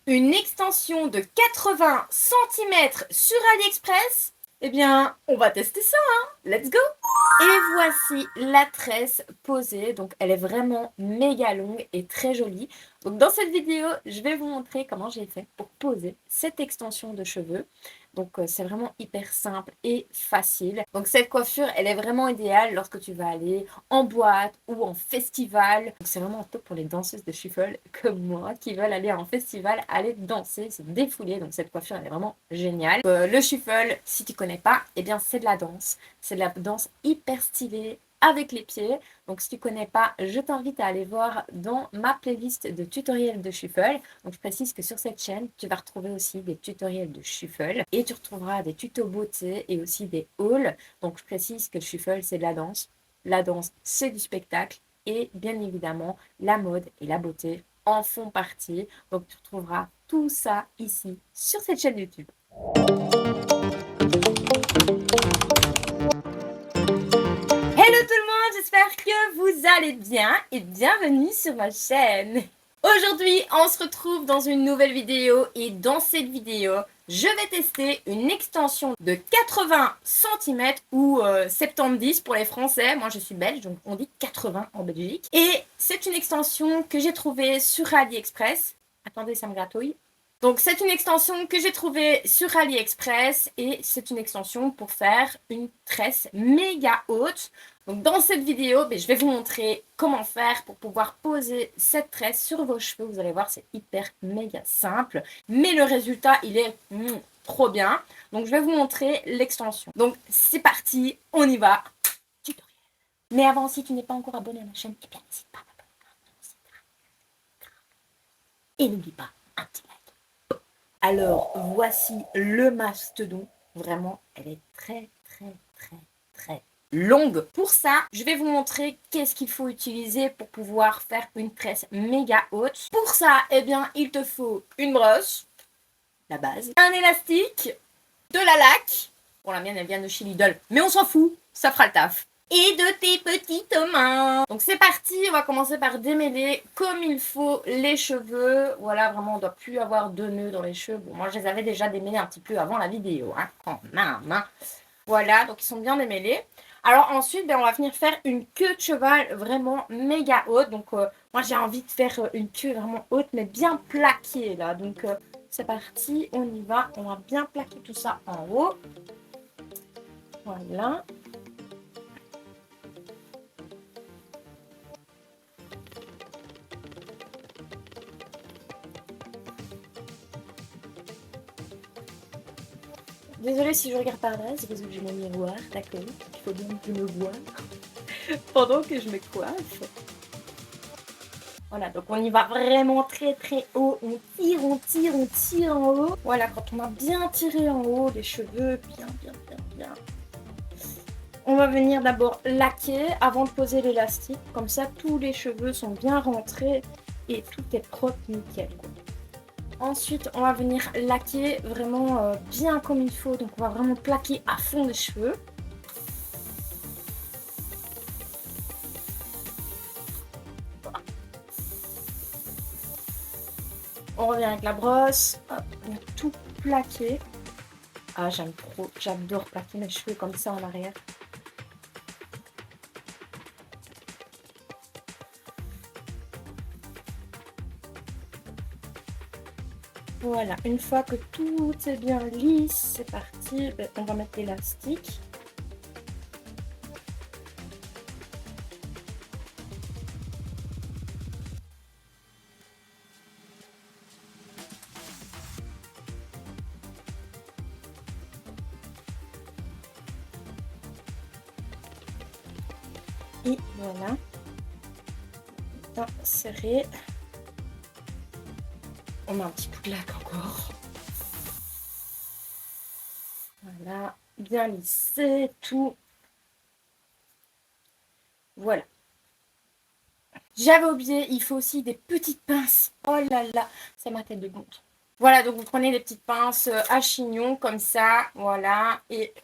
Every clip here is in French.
Une extension de 80 centimètres sur AliExpress? Eh bien, on va tester ça, hein. Let's go! Et voici la tresse posée. Donc, elle est vraiment méga longue et très jolie. Donc, dans cette vidéo, je vais vous montrer comment j'ai fait pour poser cette extension de cheveux. Donc, c'est vraiment hyper simple et facile. Donc, cette coiffure, elle est vraiment idéale lorsque tu vas aller en boîte ou en festival. Donc, c'est vraiment top pour les danseuses de shuffle comme moi qui veulent aller en festival, aller danser, se défouler. Donc, cette coiffure, elle est vraiment géniale. Le shuffle, si tu connais pas, eh bien, c'est de la danse. C'est de la danse hyper stylée avec les pieds. Donc si tu connais pas, je t'invite à aller voir dans ma playlist de tutoriels de shuffle. Donc je précise que sur cette chaîne, tu vas retrouver aussi des tutoriels de shuffle et tu retrouveras des tutos beauté et aussi des hauls. Donc je précise que le shuffle, c'est de la danse. La danse, c'est du spectacle et bien évidemment, la mode et la beauté en font partie. Donc tu retrouveras tout ça ici sur cette chaîne YouTube. Hello tout le monde, j'espère que vous allez bien et bienvenue sur ma chaîne. Aujourd'hui, on se retrouve dans une nouvelle vidéo et dans cette vidéo, je vais tester une extension de 80 centimètres ou 70 pour les Français. Moi, je suis belge, donc on dit 80 en Belgique. Et c'est une extension que j'ai trouvée sur AliExpress. Attendez, ça me gratouille. Donc c'est une extension que j'ai trouvée sur AliExpress et c'est une extension pour faire une tresse méga haute. Donc dans cette vidéo, je vais vous montrer comment faire pour pouvoir poser cette tresse sur vos cheveux. Vous allez voir, c'est hyper méga simple. Mais le résultat, il est trop bien. Donc je vais vous montrer l'extension. Donc c'est parti, on y va. Tutoriel. Mais avant, si tu n'es pas encore abonné à ma chaîne, eh bien n'hésite pas à t'abonner. Et n'oublie pas un petit like. Alors, voici le mastodon. Vraiment, elle est très longue. Pour ça, je vais vous montrer qu'est-ce qu'il faut utiliser pour pouvoir faire une tresse méga haute. Pour ça, eh bien, il te faut une brosse, la base, un élastique, de la laque. Bon, la mienne, elle vient de chez Lidl, mais on s'en fout, ça fera le taf. Et de tes petites mains. Donc c'est parti, on va commencer par démêler comme il faut les cheveux. Voilà, vraiment, on ne doit plus avoir de nœuds dans les cheveux. Bon, moi, je les avais déjà démêlés un petit peu avant la vidéo, hein, quand même. Voilà, donc ils sont bien démêlés. Alors ensuite, on va venir faire une queue de cheval vraiment méga haute. Donc moi, j'ai envie de faire une queue vraiment haute, mais bien plaquée, là. Donc c'est parti, on y va. On va bien plaquer tout ça en haut. Voilà. Désolée si je regarde par là, c'est parce que j'ai mon miroir, d'accord. Il faut bien que je me voie pendant que je me coiffe. Voilà, donc on y va vraiment très haut. On tire en haut. Voilà, quand on a bien tiré en haut, les cheveux, bien. On va venir d'abord laquer avant de poser l'élastique. Comme ça, tous les cheveux sont bien rentrés et tout est propre, nickel, quoi. Ensuite, on va venir laquer vraiment bien comme il faut. Donc, on va vraiment plaquer à fond les cheveux. Voilà. On revient avec la brosse. Hop, on a tout plaqué. Ah, j'aime trop. J'adore plaquer mes cheveux comme ça en arrière. Voilà, une fois que tout est bien lisse, c'est parti. On va mettre l'élastique. Et voilà. Bien serré. On met un petit coup de laque encore. Voilà, bien lissé, tout. Voilà. J'avais oublié, il faut aussi des petites pinces. Oh là là, c'est ma tête de honte. Voilà, donc vous prenez des petites pinces à chignon comme ça, voilà. Et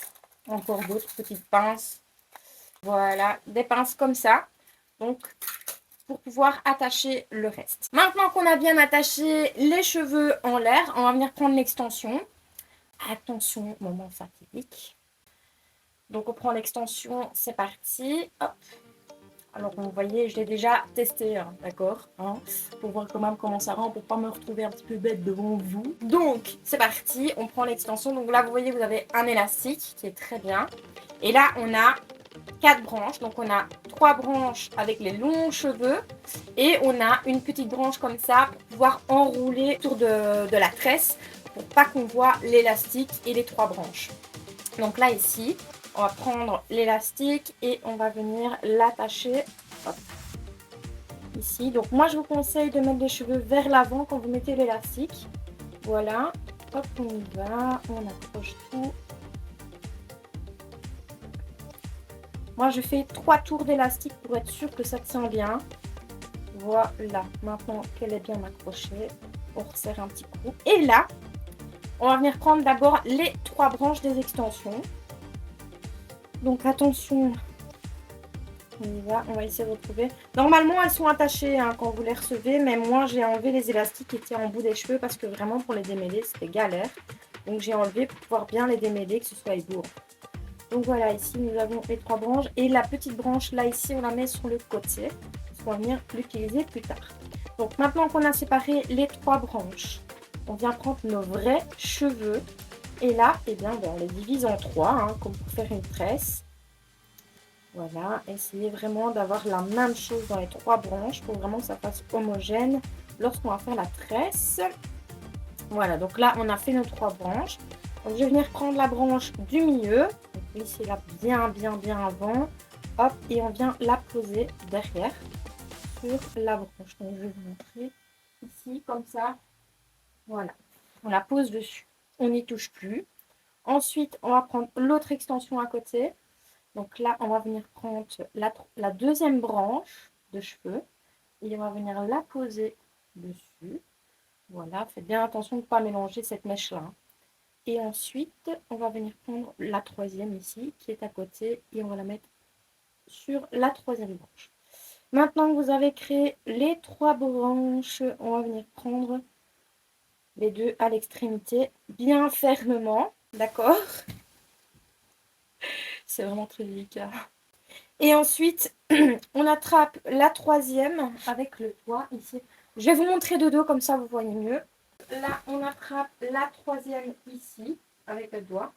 encore d'autres petites pinces. Voilà, des pinces comme ça. Donc, pour pouvoir attacher le reste. Maintenant qu'on a bien attaché les cheveux en l'air, on va venir prendre l'extension. Attention, moment fatidique. Donc on prend l'extension, c'est parti. Hop. Alors vous voyez, je l'ai déjà testé, hein, d'accord, hein, pour voir quand même comment ça rend, pour pas me retrouver un petit peu bête devant vous. Donc c'est parti, on prend l'extension. Donc là vous voyez, vous avez un élastique qui est très bien. Et là on a 4 branches, donc on a 3 branches avec les longs cheveux et on a une petite branche comme ça pour pouvoir enrouler autour de la tresse pour pas qu'on voit l'élastique et les 3 branches. Donc là ici, on va prendre l'élastique et on va venir l'attacher ici. Donc moi je vous conseille de mettre les cheveux vers l'avant quand vous mettez l'élastique. Voilà, hop on y va, on accroche tout. Moi je fais 3 tours d'élastique pour être sûr que ça tient bien. Voilà, maintenant qu'elle est bien accrochée, on resserre un petit coup. Et là, on va venir prendre d'abord les 3 branches des extensions. Donc attention, on y va, on va essayer de retrouver. Normalement elles sont attachées hein, quand vous les recevez, mais moi j'ai enlevé les élastiques qui étaient en bout des cheveux parce que vraiment pour les démêler c'était galère. Donc j'ai enlevé pour pouvoir bien les démêler, que ce soit lourd. Donc voilà, ici nous avons les 3 branches et la petite branche là ici on la met sur le côté. On va venir l'utiliser plus tard. Donc maintenant qu'on a séparé les 3 branches, on vient prendre nos vrais cheveux. Et là, eh bien, on les divise en 3, hein, comme pour faire une tresse. Voilà, essayez vraiment d'avoir la même chose dans les 3 branches pour vraiment que ça fasse homogène lorsqu'on va faire la tresse. Voilà, donc là, on a fait nos 3 branches. Donc, je vais venir prendre la branche du milieu. Donc, laissez-la bien avant. Hop, et on vient la poser derrière sur la branche. Donc, je vais vous montrer ici, comme ça. Voilà, on la pose dessus. On n'y touche plus. Ensuite, on va prendre l'autre extension à côté. Donc là, on va venir prendre la deuxième branche de cheveux. Et on va venir la poser dessus. Voilà, faites bien attention de ne pas mélanger cette mèche-là. Et ensuite, on va venir prendre la troisième ici, qui est à côté. Et on va la mettre sur la troisième branche. Maintenant que vous avez créé les 3 branches, on va venir prendre les 2 à l'extrémité, bien fermement, d'accord? C'est vraiment très délicat. Et ensuite, on attrape la troisième avec le doigt ici. Je vais vous montrer de dos, comme ça vous voyez mieux. Là, on attrape la troisième ici, avec le doigt,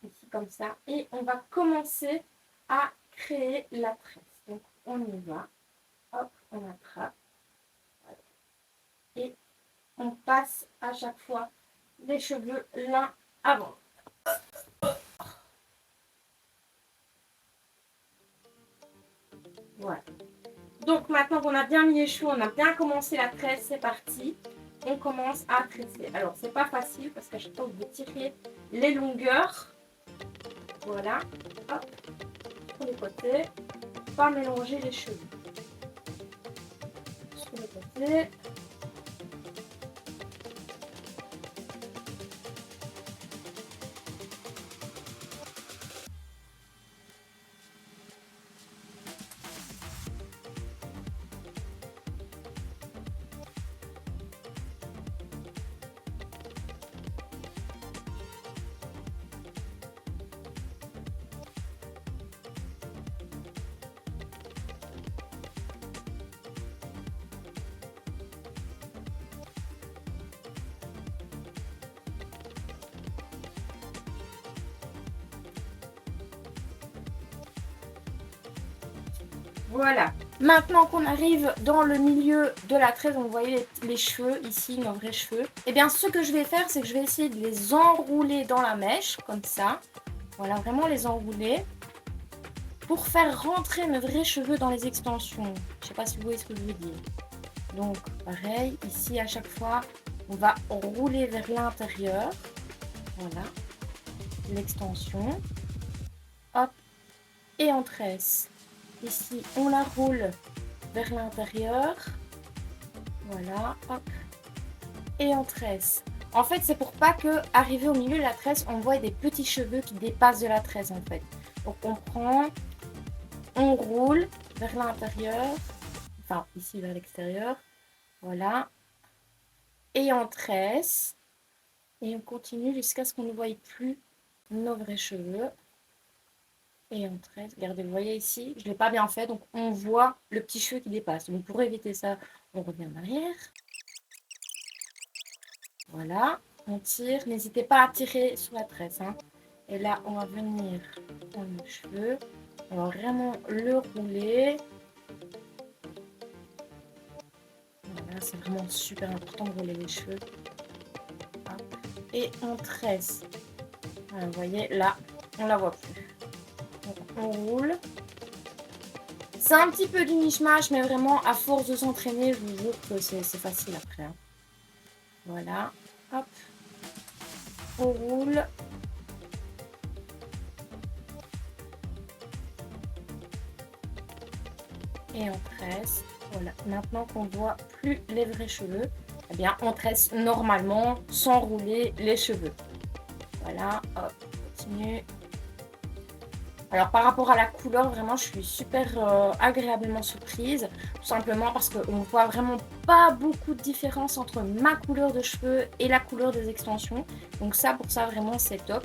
ici comme ça. Et on va commencer à créer la tresse. Donc, on y va. Hop, on attrape. Et on passe à chaque fois les cheveux l'un avant. Voilà. Donc maintenant qu'on a bien mis les cheveux, on a bien commencé la tresse, c'est parti. On commence à tresser. Alors c'est pas facile parce qu'à chaque fois vous devez tirer les longueurs. Voilà. Hop. Sur les côtés. Pas mélanger les cheveux. Sur les côtés. Voilà. Maintenant qu'on arrive dans le milieu de la tresse, vous voyez les cheveux ici, nos vrais cheveux. Et bien ce que je vais faire, c'est que je vais essayer de les enrouler dans la mèche, comme ça. Voilà, vraiment les enrouler. Pour faire rentrer mes vrais cheveux dans les extensions. Je ne sais pas si vous voyez ce que je veux dire. Donc pareil, ici à chaque fois, on va rouler vers l'intérieur. Voilà. L'extension. Hop. Et on tresse. Ici, on la roule vers l'intérieur. Voilà, hop. Et on tresse. En fait, c'est pour pas que, arrivé au milieu de la tresse, on voit des petits cheveux qui dépassent de la tresse, en fait. Donc, on prend, on roule vers l'intérieur. enfin ici vers l'extérieur, voilà, et on tresse, et on continue jusqu'à ce qu'on ne voie plus nos vrais cheveux, et on tresse, regardez, vous voyez ici, je ne l'ai pas bien fait, donc on voit le petit cheveu qui dépasse, donc pour éviter ça, on revient en arrière, voilà, on tire, n'hésitez pas à tirer sur la tresse, hein. Et là, on va venir prendre le cheveu, on va vraiment le rouler. Voilà, c'est vraiment super important de rouler les cheveux. Hop. Et on tresse. Voilà, vous voyez, là, on la voit plus. Donc, on roule. C'est un petit peu du mishmash, mais vraiment, à force de s'entraîner, je vous jure que c'est facile après, hein. Voilà, hop, on roule. Et on tresse. Voilà, maintenant qu'on voit plus les vrais cheveux, eh bien on tresse normalement sans rouler les cheveux. Voilà, hop, on continue. Alors par rapport à la couleur, vraiment je suis super agréablement surprise, tout simplement parce qu'on voit vraiment pas beaucoup de différence entre ma couleur de cheveux et la couleur des extensions. Donc ça, pour ça vraiment c'est top.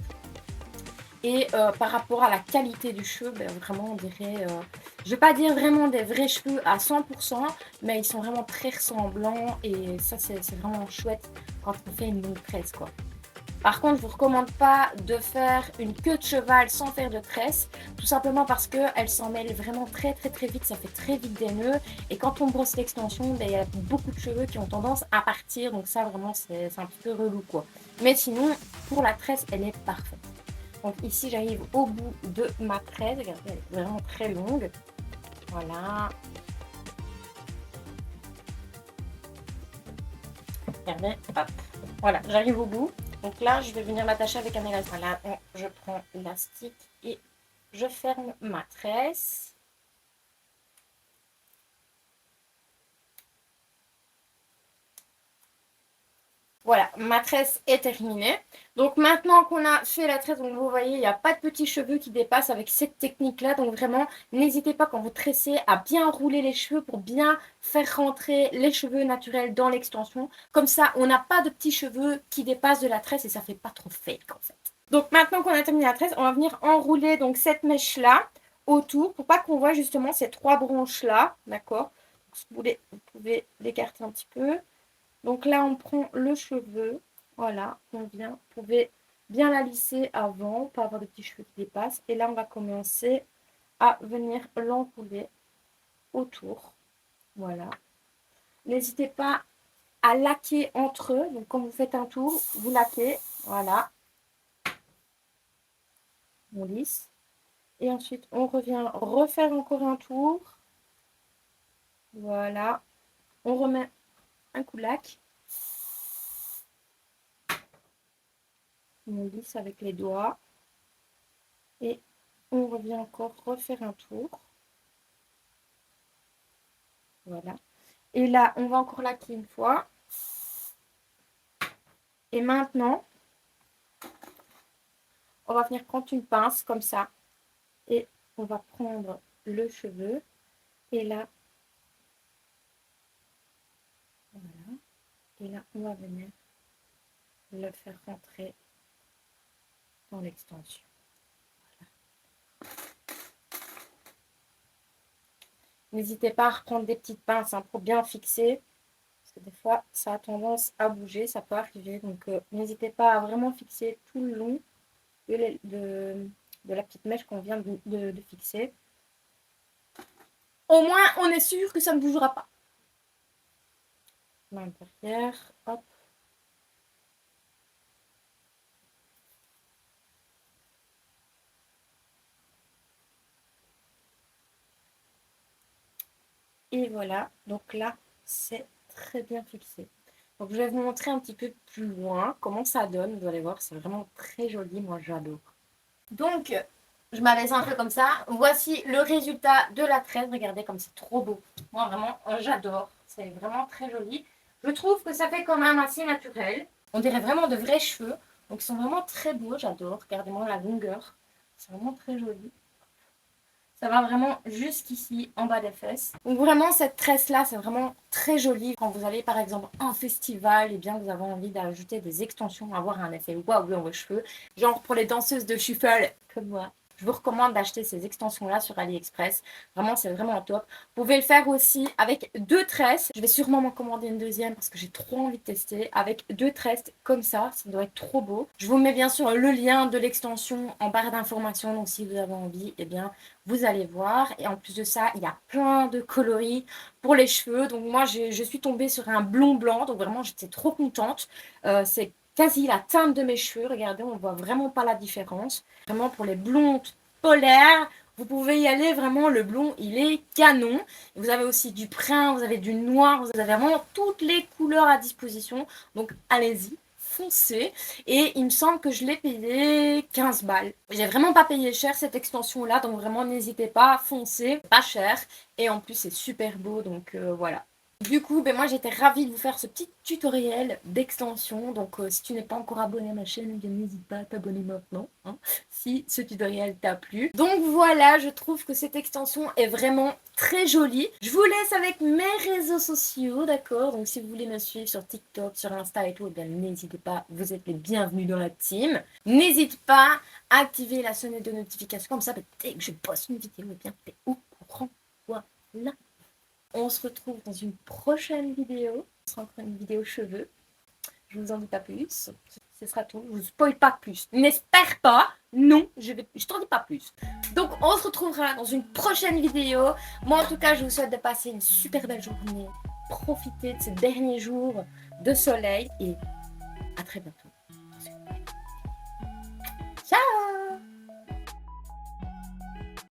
Et par rapport à la qualité du cheveu, ben, vraiment on dirait, je vais pas dire vraiment des vrais cheveux à 100%, mais ils sont vraiment très ressemblants et ça c'est vraiment chouette quand on fait une longue tresse quoi. Par contre, je vous recommande pas de faire une queue de cheval sans faire de tresse, tout simplement parce qu'elle s'en mêle vraiment très vite, ça fait très vite des nœuds et quand on brosse l'extension, ben, il y a beaucoup de cheveux qui ont tendance à partir, donc ça vraiment c'est un petit peu relou quoi. Mais sinon, pour la tresse, elle est parfaite. Donc ici, j'arrive au bout de ma tresse. Regardez, elle est vraiment très longue. Voilà. Regardez, hop. Voilà, j'arrive au bout. Donc là, je vais venir l'attacher avec un élastique. Voilà, je prends l'élastique et je ferme ma tresse. Voilà, ma tresse est terminée. Donc maintenant qu'on a fait la tresse, donc vous voyez, il n'y a pas de petits cheveux qui dépassent avec cette technique-là. Donc vraiment, n'hésitez pas quand vous tressez à bien rouler les cheveux pour bien faire rentrer les cheveux naturels dans l'extension. Comme ça, on n'a pas de petits cheveux qui dépassent de la tresse et ça fait pas trop fake en fait. Donc maintenant qu'on a terminé la tresse, on va venir enrouler donc cette mèche-là autour pour pas qu'on voit justement ces trois branches-là, d'accord? Si vous voulez, vous pouvez l'écarter un petit peu. Donc là, on prend le cheveu, voilà, on vient, vous pouvez bien la lisser avant, pas avoir de petits cheveux qui dépassent. Et là, on va commencer à venir l'enrouler autour, voilà. N'hésitez pas à laquer entre eux, donc quand vous faites un tour, vous laquez, voilà. On lisse. Et ensuite, on revient refaire encore un tour, voilà. On remet un coup de lac. On lisse avec les doigts. Et on revient encore refaire un tour. Voilà. Et là, on va encore laquer une fois. Et maintenant, on va venir prendre une pince comme ça. Et on va prendre le cheveu. Et là, voilà. Et là, on va venir le faire rentrer dans l'extension. N'hésitez pas à reprendre des petites pinces pour bien fixer. Parce que des fois, ça a tendance à bouger, ça peut arriver. Donc, n'hésitez pas à vraiment fixer tout le long de la petite mèche qu'on vient de fixer. Au moins, on est sûr que ça ne bougera pas. Main derrière, hop. Et voilà, donc là, c'est très bien fixé. Donc je vais vous montrer un petit peu plus loin comment ça donne. Vous allez voir, c'est vraiment très joli, moi j'adore. Donc, je m'abaisse un peu comme ça. Voici le résultat de la tresse. Regardez comme c'est trop beau. Moi vraiment, j'adore. C'est vraiment très joli. Je trouve que ça fait quand même assez naturel. On dirait vraiment de vrais cheveux. Donc ils sont vraiment très beaux, j'adore. Regardez-moi la longueur. C'est vraiment très joli. Ça va vraiment jusqu'ici, en bas des fesses. Donc vraiment, cette tresse-là, c'est vraiment très joli. Quand vous allez par exemple en festival, et bien vous avez envie d'ajouter des extensions, avoir un effet waouh dans vos cheveux. Genre pour les danseuses de shuffle, comme moi. Je vous recommande d'acheter ces extensions-là sur AliExpress. Vraiment, c'est vraiment top. Vous pouvez le faire aussi avec 2 tresses. Je vais sûrement m'en commander une deuxième parce que j'ai trop envie de tester. Avec 2 tresses comme ça doit être trop beau. Je vous mets bien sûr le lien de l'extension en barre d'informations. Donc si vous avez envie, eh bien, vous allez voir. Et en plus de ça, il y a plein de coloris pour les cheveux. Donc moi, je suis tombée sur un blond blanc. Donc vraiment, j'étais trop contente. C'est quasi la teinte de mes cheveux. Regardez, on voit vraiment pas la différence. Vraiment pour les blondes polaires, vous pouvez y aller. Vraiment, le blond, il est canon. Vous avez aussi du brun, vous avez du noir. Vous avez vraiment toutes les couleurs à disposition. Donc allez-y, foncez. Et il me semble que je l'ai payé 15 balles. J'ai vraiment pas payé cher cette extension là, donc vraiment n'hésitez pas, foncez, pas cher. Et en plus c'est super beau, donc voilà. Du coup, ben moi j'étais ravie de vous faire ce petit tutoriel d'extension. Donc si tu n'es pas encore abonné à ma chaîne, n'hésite pas à t'abonner maintenant, hein, si ce tutoriel t'a plu. Donc voilà, je trouve que cette extension est vraiment très jolie. Je vous laisse avec mes réseaux sociaux, d'accord? Donc si vous voulez me suivre sur TikTok, sur Insta et tout, eh bien n'hésitez pas, vous êtes les bienvenus dans la team. N'hésite pas à activer la sonnette de notification, comme ça, ben, dès que je poste une vidéo, eh bien t'es au courant. Voilà. On se retrouve dans une prochaine vidéo. Ce sera encore une vidéo cheveux. Je vous en dis pas plus. Ce sera tout. Je vous spoil pas plus. N'espère pas. Non, je t'en dis pas plus. Donc on se retrouvera dans une prochaine vidéo. Moi en tout cas, je vous souhaite de passer une super belle journée. Profitez de ces derniers jours de soleil et à très bientôt.